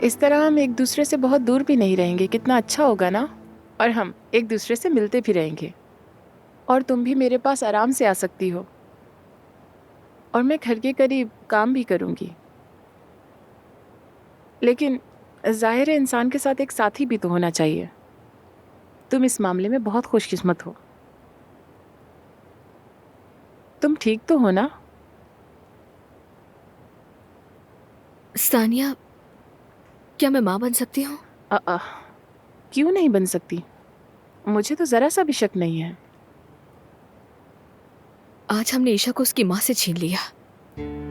इस तरह हम एक दूसरे से बहुत दूर भी नहीं रहेंगे। कितना अच्छा होगा ना। और हम एक दूसरे से मिलते भी रहेंगे। और तुम भी मेरे पास आराम से आ सकती हो। और मैं घर के करीब काम भी करूंगी। लेकिन जाहिर है इंसान के साथ एक साथी भी तो होना चाहिए। तुम इस मामले में बहुत खुशकिस्मत हो। तुम ठीक तो हो ना? सानिया, क्या मैं माँ बन सकती हूँ? अ, अ, क्यों नहीं बन सकती? मुझे तो जरा सा भी शक नहीं है। आज हमने ईशा को उसकी माँ से छीन लिया।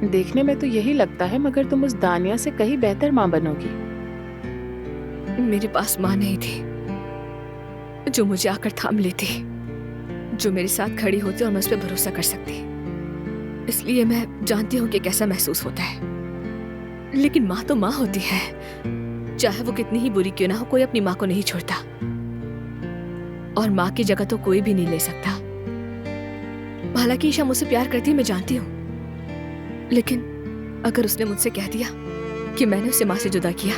देखने में तो यही लगता है, मगर तुम उस दानिया से कहीं बेहतर माँ बनोगी। मेरे पास माँ नहीं थी जो मुझे आकर थाम लेती, जो मेरे साथ खड़ी होती और मैं उस पर भरोसा कर सकती। इसलिए मैं जानती हूँ कि कैसा महसूस होता है। लेकिन माँ तो माँ होती है, चाहे वो कितनी ही बुरी क्यों ना हो। कोई अपनी माँ को नहीं छोड़ता, और माँ की जगह तो कोई भी नहीं ले सकता। हालांकि ईशा मुझसे प्यार करती है, मैं जानती हूँ। लेकिन अगर उसने मुझसे कह दिया कि मैंने उसे माँ से जुदा किया,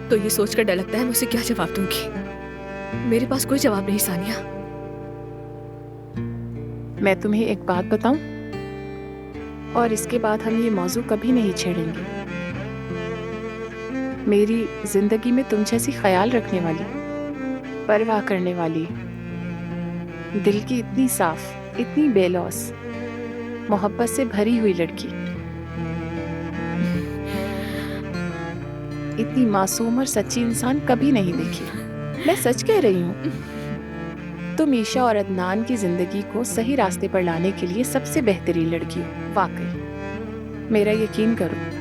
तो ये सोचकर डर लगता है मैं उसे क्या जवाब दूंगी। मेरे पास कोई जवाब नहीं सानिया। मैं तुम्हें एक बात बताऊं, और इसके बाद हम ये मौजू कभी नहीं छेड़ेंगे। मेरी जिंदगी में तुम जैसी ख्याल रखने वाली, परवाह करने वाली, दिल की इतनी साफ, इतनी बेलौस, मोहब्बत से भरी हुई लड़की, इतनी मासूम और सच्ची इंसान कभी नहीं देखी। मैं सच कह रही हूँ। तुम ईशा और अदनान की जिंदगी को सही रास्ते पर लाने के लिए सबसे बेहतरीन लड़की हो, वाकई। मेरा यकीन करो।